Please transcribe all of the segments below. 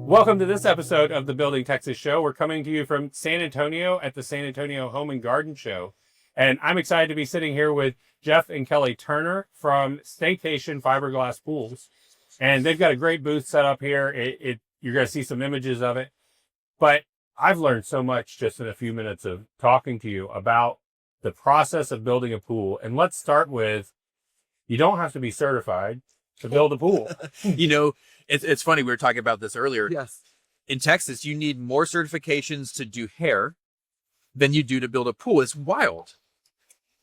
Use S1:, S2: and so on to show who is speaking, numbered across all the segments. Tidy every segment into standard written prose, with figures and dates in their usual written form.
S1: Welcome to this episode of the Building Texas Show. We're coming to you from San Antonio at the San Antonio Home and Garden Show. And I'm excited to be sitting here with Jeff and Kelley Turner from Staycation Fiberglass Pools. And they've got a great booth set up here. You're going to see some images of it. But I've learned so much just in a few minutes of talking to you about the process of building a pool. And let's start with, you don't have to be certified to build a pool.
S2: It's funny. We were talking about this earlier.
S3: Yes.
S2: In Texas, you need more certifications to do hair than you do to build a pool. It's wild.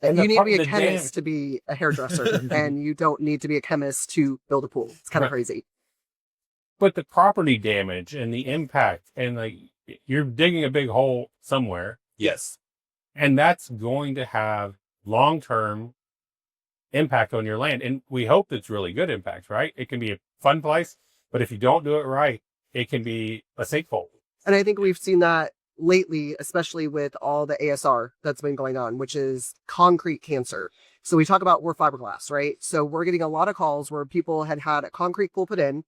S3: And you need to be a chemist to be a hairdresser, and you don't need to be a chemist to build a pool. It's kind of crazy.
S1: But the property damage and the impact, and like you're digging a big hole somewhere.
S2: Yes.
S1: And that's going to have long-term impact on your land. And we hope it's really good impact, right? It can be a fun place, but if you don't do it right, it can be a sinkhole.
S3: And I think we've seen that lately, especially with all the ASR that's been going on, which is concrete cancer. So we talk about we're fiberglass, right? So we're getting a lot of calls where people had a concrete pool put in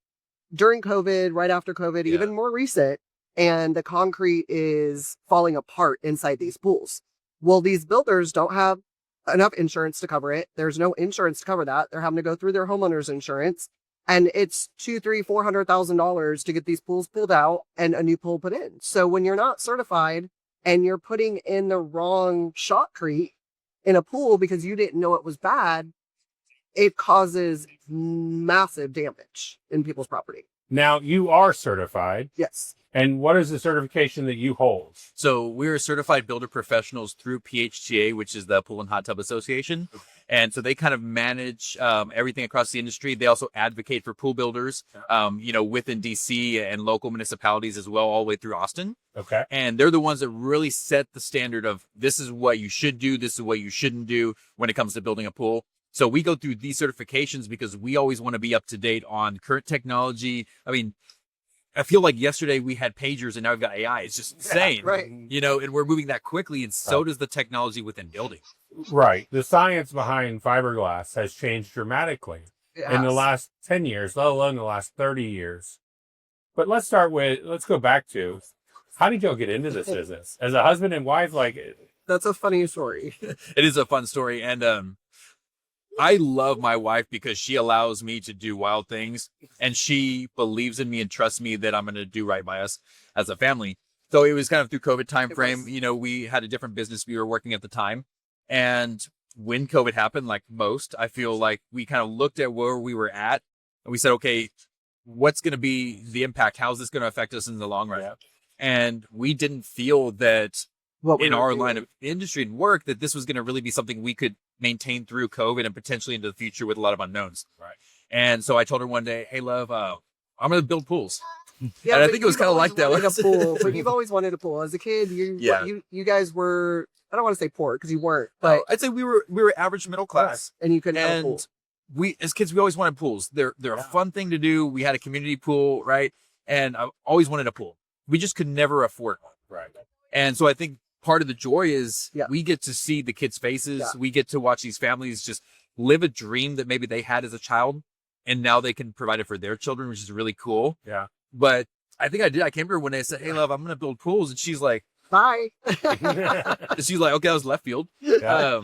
S3: during COVID, right after COVID, even more recent, and the concrete is falling apart inside these pools. Well, these builders don't have enough insurance to cover it. There's no insurance to cover that. They're having to go through their homeowners insurance. And it's $200,000-$400,000 to get these pools pulled out and a new pool put in. So when you're not certified and you're putting in the wrong shotcrete in a pool because you didn't know it was bad, it causes massive damage in people's property.
S1: Now, you are certified.
S3: Yes.
S1: And what is the certification that you hold?
S2: So we're certified builder professionals through PHTA, which is the Pool and Hot Tub Association. And so they kind of manage everything across the industry. They also advocate for pool builders, within DC and local municipalities as well, all the way through Austin.
S1: Okay.
S2: And they're the ones that really set the standard of this is what you should do, this is what you shouldn't do when it comes to building a pool. So we go through these certifications because we always want to be up to date on current technology. I mean, I feel like yesterday we had pagers and now we've got AI. It's just insane,
S3: right?
S2: And we're moving that quickly, and so does the technology within building.
S1: Right. The science behind fiberglass has changed dramatically in the last 10 years, let alone the last 30 years. But let's go back to, how did y'all get into this business? As a husband and wife,
S3: That's a funny story.
S2: It is a fun story. And I love my wife because she allows me to do wild things, and she believes in me and trusts me that I'm going to do right by us as a family. So it was kind of through COVID time frame. We had a different business we were working at the time. And when COVID happened, like most, I feel like we kind of looked at where we were at and we said, okay, what's going to be the impact? How's this going to affect us in the long run? Yeah. And we didn't feel that in our line of industry and work that this was going to really be something we could maintain through COVID and potentially into the future with a lot of unknowns.
S1: Right.
S2: And so I told her one day, hey, love, I'm going to build pools.
S3: Yeah,
S2: and I think it was kind of like that.
S3: A pool, but you've always wanted a pool. As a kid, you guys were, I don't want to say poor because you weren't, but
S2: I'd say we were average middle class.
S3: And you couldn't have a pool.
S2: We, as kids, we always wanted pools. They're a fun thing to do. We had a community pool, right? And I always wanted a pool. We just could never afford one.
S1: Right.
S2: And so I think part of the joy is we get to see the kids' faces. Yeah. We get to watch these families just live a dream that maybe they had as a child, and now they can provide it for their children, which is really cool.
S1: Yeah.
S2: But I think I did. I came to her one day and said, hey, love, I'm going to build pools. And she's like,
S3: bye.
S2: She's like, okay, that was left field.
S1: Yeah.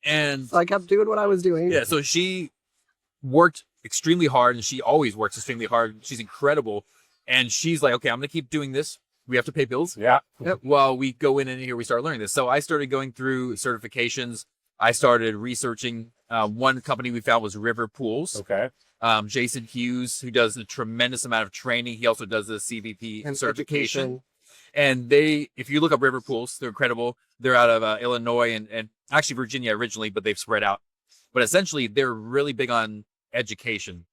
S3: And so I kept doing what I was doing.
S2: Yeah. So she worked extremely hard, and she always works extremely hard. She's incredible. And she's like, okay, I'm going to keep doing this. We have to pay bills.
S1: Yeah.
S2: Yep. While we go in and here we start learning this. So I started going through certifications. I started researching. One company we found was River Pools.
S1: Okay.
S2: Jason Hughes, who does a tremendous amount of training. He also does the CVP and certification. And if you look up River Pools, they're incredible. They're out of Illinois and actually Virginia originally, but they've spread out. But essentially, they're really big on educating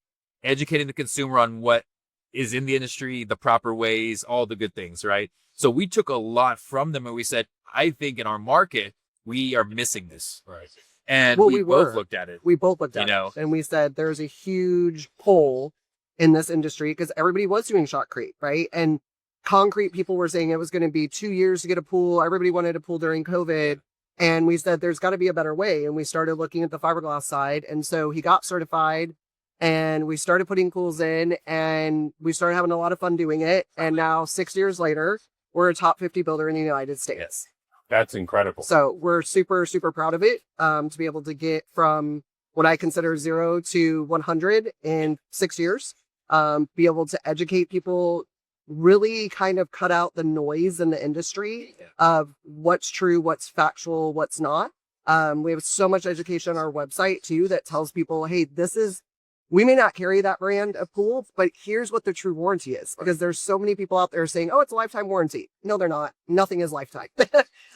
S2: the consumer on what is in the industry, the proper ways, all the good things, right? So we took a lot from them and we said, I think in our market, we are missing this.
S1: Right.
S2: And we both looked at it.
S3: We both looked at it. And we said, there's a huge hole in this industry because everybody was doing shotcrete, right? And concrete, people were saying it was going to be 2 years to get a pool. Everybody wanted a pool during COVID. And we said, there's got to be a better way. And we started looking at the fiberglass side. And so he got certified. and we started putting pools in, and we started having a lot of fun doing it. And now 6 years later, we're a top 50 builder in the United States.
S1: That's incredible.
S3: So we're super, super proud of it, to be able to get from what I consider 0 to 100 in 6 years, be able to educate people, really kind of cut out the noise in the industry of what's true, what's factual, what's not. We have so much education on our website too that tells people, hey, we may not carry that brand of pool, but here's what the true warranty is. Because there's so many people out there saying, oh, it's a lifetime warranty. No, they're not. Nothing is lifetime.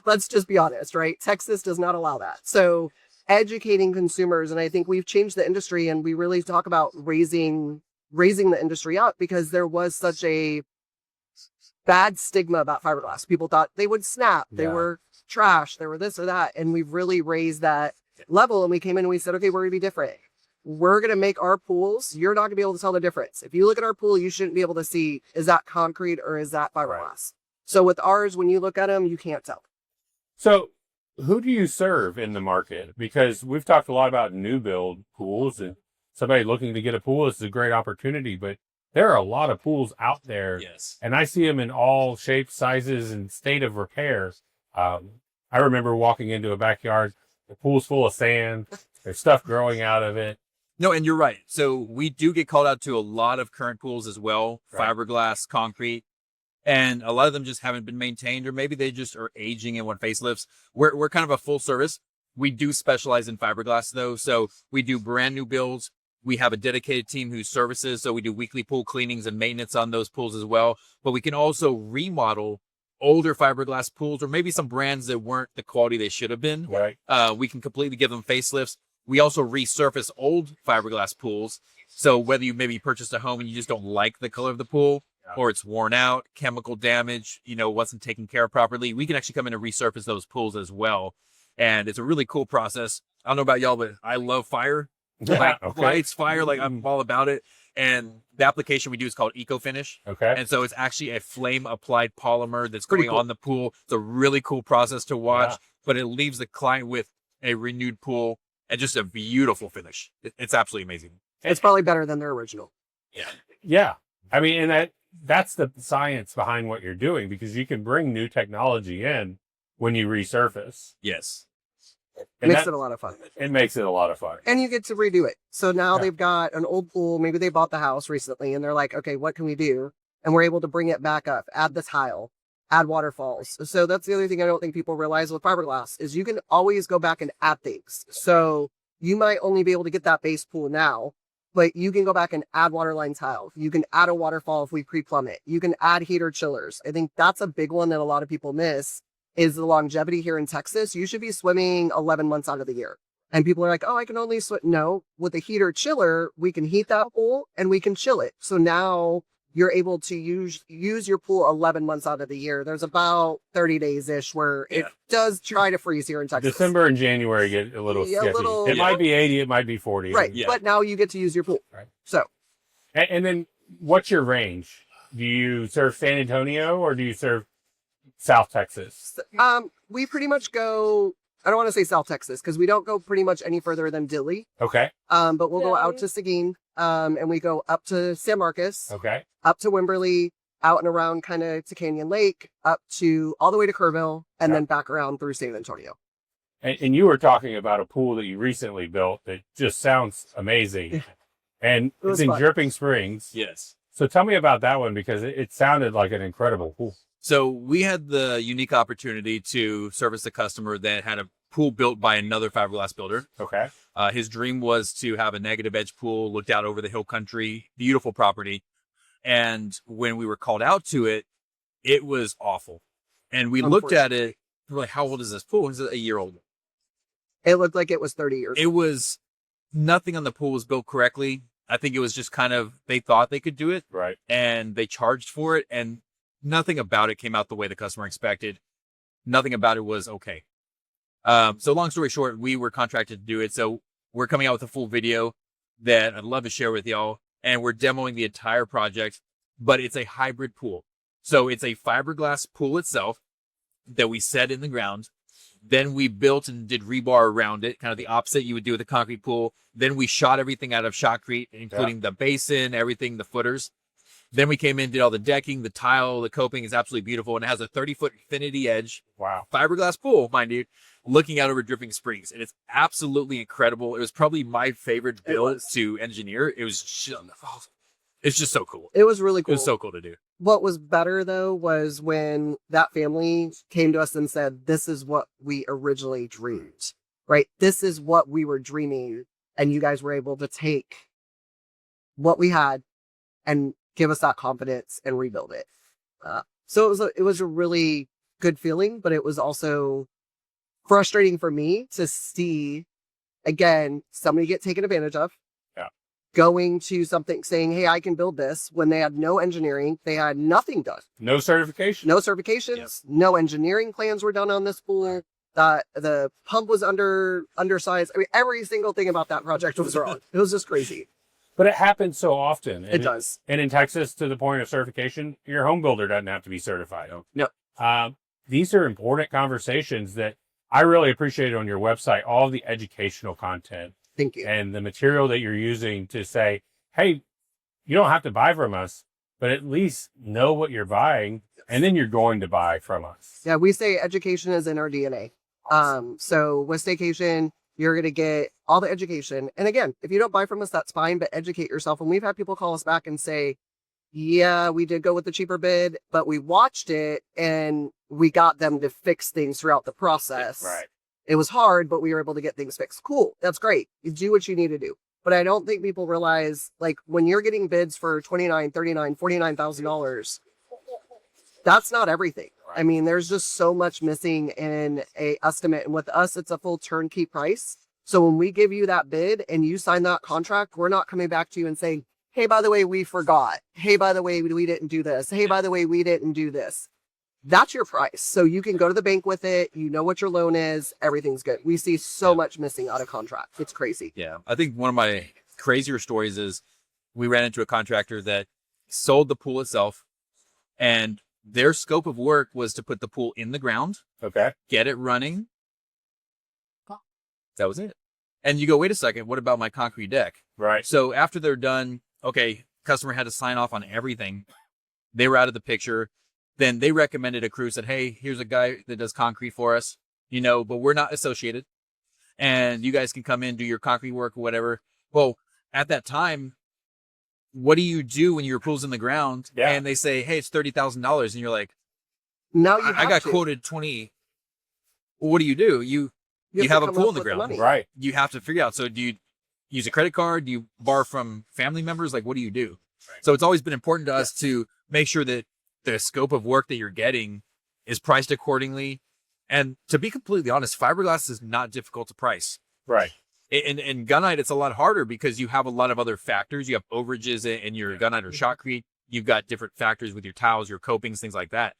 S3: Let's just be honest, right? Texas does not allow that. So educating consumers, and I think we've changed the industry, and we really talk about raising the industry up, because there was such a bad stigma about fiberglass. People thought they would snap, they were trash, they were this or that. And we've really raised that level. And we came in and we said, okay, we're gonna be different. We're going to make our pools. You're not going to be able to tell the difference. If you look at our pool, you shouldn't be able to see, is that concrete or is that fiberglass? Right. So with ours, when you look at them, you can't tell.
S1: So who do you serve in the market? Because we've talked a lot about new build pools, and somebody looking to get a pool is a great opportunity, but there are a lot of pools out there.
S2: Yes.
S1: And I see them in all shapes, sizes, and state of repair. I remember walking into a backyard, the pool's full of sand, there's stuff growing out of it.
S2: No, and you're right. So we do get called out to a lot of current pools as well,
S1: right.
S2: Fiberglass, concrete, and a lot of them just haven't been maintained, or maybe they just are aging and want facelifts. We're kind of a full service. We do specialize in fiberglass though. So we do brand new builds. We have a dedicated team who services. So we do weekly pool cleanings and maintenance on those pools as well. But we can also remodel older fiberglass pools, or maybe some brands that weren't the quality they should have been.
S1: Right.
S2: We can completely give them facelifts. We also resurface old fiberglass pools. So whether you maybe purchased a home and you just don't like the color of the pool, or it's worn out, chemical damage, wasn't taken care of properly, we can actually come in and resurface those pools as well. And it's a really cool process. I don't know about y'all, but I love fire. Lights, fire, I'm all about it. And the application we do is called Eco Finish.
S1: Okay.
S2: And so it's actually a flame applied polymer that's going on the pool. It's a really cool process to watch, but it leaves the client with a renewed pool and just a beautiful finish. It's absolutely amazing.
S3: It's probably better than their original.
S2: Yeah.
S1: Yeah. I mean, and that's the science behind what you're doing, because you can bring new technology in when you resurface.
S2: Yes.
S3: It makes it a lot of fun.
S1: It makes it a lot of fun.
S3: And you get to redo it. So now they've got an old pool. Maybe they bought the house recently and they're like, okay, what can we do? And we're able to bring it back up, add the tile, add waterfalls. So that's the other thing I don't think people realize with fiberglass is you can always go back and add things. So you might only be able to get that base pool now, but you can go back and add waterline tile. You can add a waterfall if we pre-plumb it. You can add heater chillers. I think that's a big one that a lot of people miss is the longevity here in Texas. You should be swimming 11 months out of the year. And people are like, oh, I can only swim. No, with a heater chiller, we can heat that pool and we can chill it. So now you're able to use your pool 11 months out of the year. There's about 30 days-ish where it does try to freeze here in Texas.
S1: December and January get a little sketchy. It might be 80, it might be 40.
S3: Right, but now you get to use your pool.
S1: Right.
S3: So.
S1: And then what's your range? Do you serve San Antonio or do you serve South Texas?
S3: We pretty much go, I don't want to say South Texas because we don't go pretty much any further than Dilley.
S1: Okay.
S3: But we'll go out to Seguin, and we go up to San Marcos.
S1: Okay.
S3: Up to Wimberley, out and around kind of to Canyon Lake, up to all the way to Kerrville, and then back around through San Antonio.
S1: And you were talking about a pool that you recently built that just sounds amazing. And it's in Dripping Springs.
S2: Yes.
S1: So tell me about that one, because it sounded like an incredible pool.
S2: So we had the unique opportunity to service a customer that had a pool built by another fiberglass builder.
S1: Okay.
S2: His dream was to have a negative edge pool, looked out over the hill country, beautiful property. And when we were called out to it, it was awful. And we looked at it, we're like, how old is this pool? Is it a year old?
S3: It looked like it was 30 years.
S2: It was, nothing on the pool was built correctly. I think it was just kind of, they thought they could do it.
S1: Right.
S2: And they charged for it. And nothing about it came out the way the customer expected. Nothing about it was okay. So long story short, we were contracted to do it. So we're coming out with a full video that I'd love to share with y'all. And we're demoing the entire project, but it's a hybrid pool. So it's a fiberglass pool itself that we set in the ground. Then we built and did rebar around it, kind of the opposite you would do with a concrete pool. Then we shot everything out of shotcrete, including the basin, everything, the footers. Then we came in, did all the decking, the tile, the coping is absolutely beautiful. And it has a 30-foot infinity edge.
S1: Wow.
S2: Fiberglass pool, mind you, looking out over Dripping Springs. And it's absolutely incredible. It was probably my favorite build to engineer. It was just, it's just so cool.
S3: It was really cool.
S2: It was so cool to do.
S3: What was better though was when that family came to us and said, this is what we originally dreamed, right? This is what we were dreaming. And you guys were able to take what we had and give us that confidence and rebuild it. So it was a really good feeling, but it was also frustrating for me to see, again, somebody get taken advantage of. Going to something saying, hey, I can build this, when they had no engineering, they had nothing done.
S1: No certification.
S3: No certifications, no engineering plans were done on this pool. The pump was undersized. I mean, every single thing about that project was wrong. It was just crazy.
S1: But it happens so often.
S3: It does.
S1: And in Texas, to the point of certification, your home builder doesn't have to be certified.
S3: No.
S1: These are important conversations that I really appreciate on your website, all the educational content.
S3: Thank you.
S1: And the material that you're using to say, hey, you don't have to buy from us, but at least know what you're buying, and then you're going to buy from us.
S3: Yeah, we say education is in our DNA. So with Staycation, you're going to get all the education. And again, if you don't buy from us, that's fine, but educate yourself. And we've had people call us back and say, yeah, we did go with the cheaper bid, but we watched it and we got them to fix things throughout the process.
S1: Right.
S3: It was hard, but we were able to get things fixed. Cool. That's great. You do what you need to do. But I don't think people realize, like, when you're getting bids for $29,000, $39,000, $49,000, that's not everything. I mean, there's just so much missing in a estimate. And with us, it's a full turnkey price. So when we give you that bid and you sign that contract, we're not coming back to you and saying, hey, by the way, we forgot. Hey, by the way, we didn't do this. Hey, by the way, we didn't do this. That's your price. So you can go to the bank with it. You know what your loan is. Everything's good. We see so much missing out of contract. It's crazy.
S2: Yeah. I think one of my crazier stories is we ran into a contractor that sold the pool itself, and their scope of work was to put the pool in the ground,
S1: Okay.
S2: get it running. That was it. And you go, wait a second, what about my concrete deck?
S1: Right.
S2: So after they're done, okay, customer had to sign off on everything. They were out of the picture. Then they recommended a crew, said, hey, here's a guy that does concrete for us, but we're not associated. And you guys can come in, do your concrete work or whatever. Well, at that time, what do you do when your pool's in the ground and they say, hey, it's $30,000? And you're like,
S3: now
S2: I got quoted 20. Well, what do? You have a pool in the ground,
S1: right?
S2: You have to figure out. So do you use a credit card? Do you borrow from family members? Like, what do you do? Right. So it's always been important to us to make sure that the scope of work that you're getting is priced accordingly. And to be completely honest, fiberglass is not difficult to price.
S1: Right.
S2: In gunite, it's a lot harder because you have a lot of other factors. You have overages in your gunite or shotcrete. You've got different factors with your tiles, your copings, things like that.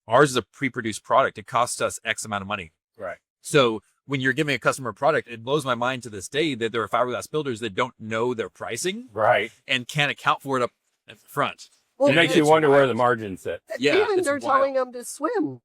S2: Ours is a pre-produced product. It costs us X amount of money.
S1: Right.
S2: So when you're giving a customer a product, it blows my mind to this day that there are fiberglass builders that don't know their pricing.
S1: Right.
S2: And can't account for it up at the front.
S1: Well, it makes you wonder where the margins sit.
S2: Yeah,
S3: even they're telling them to swim.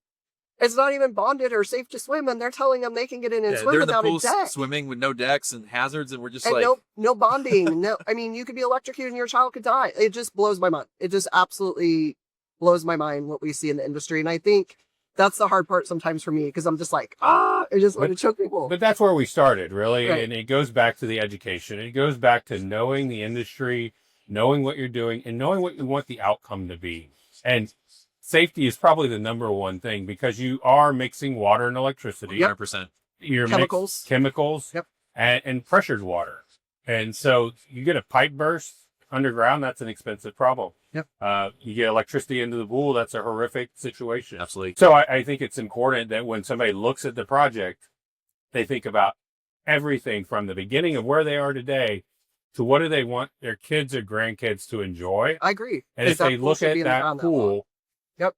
S3: It's not even bonded or safe to swim, and they're telling them they can get in and swim
S2: they're in
S3: without
S2: the
S3: a
S2: pool
S3: deck.
S2: swimming with no decks and hazards, and we're just
S3: and
S2: like,
S3: no bonding. No, I mean, you could be electrocuted and your child could die. It just blows my mind. It just absolutely blows my mind what we see in the industry, and I think that's the hard part sometimes for me because I'm just like, I just want to choke people.
S1: But that's where we started, really,
S3: Right.
S1: and it goes back to the education. It goes back to knowing the industry, knowing what you're doing, and knowing what you want the outcome to be. And safety is probably the number one thing because you are mixing water and electricity.
S2: 100%.
S1: You're
S3: Chemicals.
S1: Chemicals.
S3: Yep.
S1: And pressured water. And so you get a pipe burst underground, that's an expensive problem.
S3: Yep.
S1: You get electricity into the pool, that's a horrific situation.
S2: Absolutely.
S1: So I think it's important that when somebody looks at the project, they think about everything from the beginning of where they are today to what do they want their kids or grandkids to enjoy.
S3: I agree.
S1: And if they look at that pool,
S3: yep.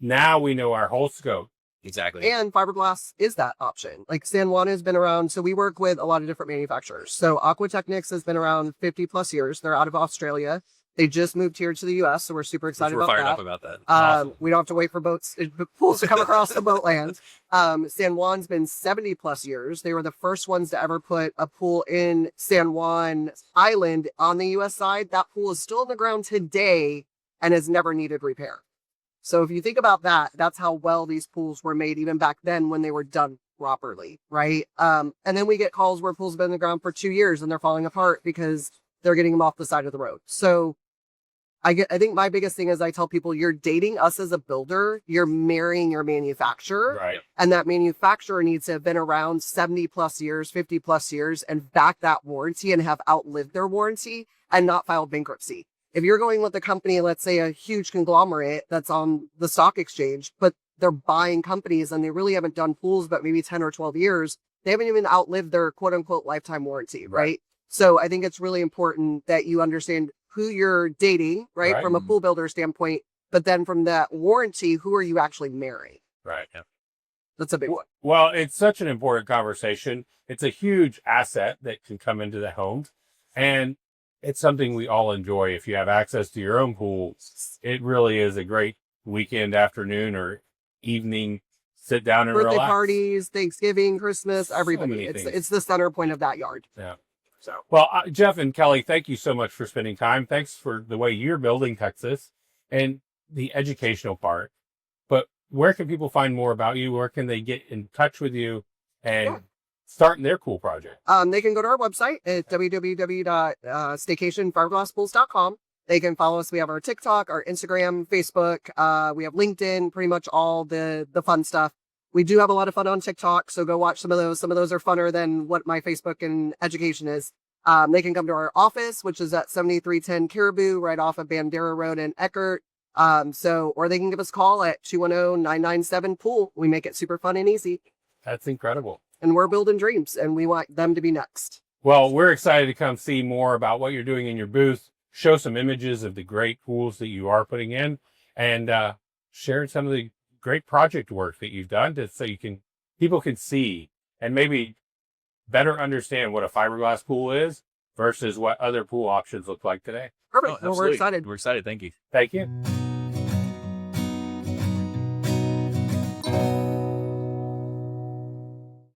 S1: Now we know our whole scope.
S2: Exactly.
S3: And fiberglass is that option. Like San Juan has been around. So we work with a lot of different manufacturers. So Aquatechnics has been around 50 plus years. They're out of Australia. They just moved here to the U.S., so we're super excited
S2: We're
S3: about
S2: fired
S3: that.
S2: up about that. Awesome.
S3: We don't have to wait for pools to come across the boat land. San Juan's been 70 plus years. They were the first ones to ever put a pool in San Juan Island on the U.S. side. That pool is still in the ground today and has never needed repair. So if you think about that, that's how well these pools were made even back then when they were done properly, right? And then we get calls where pools have been in the ground for 2 years and they're falling apart because they're getting them off the side of the road. So I think my biggest thing is I tell people, you're dating us as a builder, you're marrying your manufacturer.
S1: Right.
S3: And that manufacturer needs to have been around 70 plus years, 50 plus years, and back that warranty and have outlived their warranty and not filed bankruptcy. If you're going with a company, let's say a huge conglomerate that's on the stock exchange, but they're buying companies and they really haven't done pools but maybe 10 or 12 years, they haven't even outlived their quote unquote lifetime warranty, right? So I think it's really important that you understand who you're dating, right? From a pool builder standpoint, but then from that warranty, who are you actually marrying?
S1: Right. Yeah.
S3: That's a big one.
S1: Well, it's such an important conversation. It's a huge asset that can come into the home. And it's something we all enjoy. If you have access to your own pool, it really is a great weekend, afternoon, or evening. Sit down and
S3: Birthday
S1: relax.
S3: parties, Thanksgiving, Christmas, everybody.
S1: many things.
S3: It's the center point of that yard.
S1: Yeah.
S3: So
S1: Well, Jeff and Kelley, thank you so much for spending time. Thanks for the way you're building Texas and the educational part. But where can people find more about you? Where can they get in touch with you and start their cool project?
S3: they can go to our website at www.staycationfiberglasspools.com. They can follow us. We have our TikTok, our Instagram, Facebook. We have LinkedIn, pretty much all the fun stuff. We do have a lot of fun on TikTok, so go watch some of those. Some of those are funner than what my Facebook and education is. They can come to our office, which is at 7310 Caribou, right off of Bandera Road in Eckert. Or they can give us a call at 210-997-POOL. We make it super fun and easy.
S1: That's incredible.
S3: And we're building dreams, and we want them to be next.
S1: Well, we're excited to come see more about what you're doing in your booth, show some images of the great pools that you are putting in, and share some of the great project work that you've done so people can see and maybe better understand what a fiberglass pool is versus what other pool options look like today.
S3: Perfect.
S2: Oh,
S3: Well, we're excited.
S2: We're excited. Thank you.
S1: Thank you.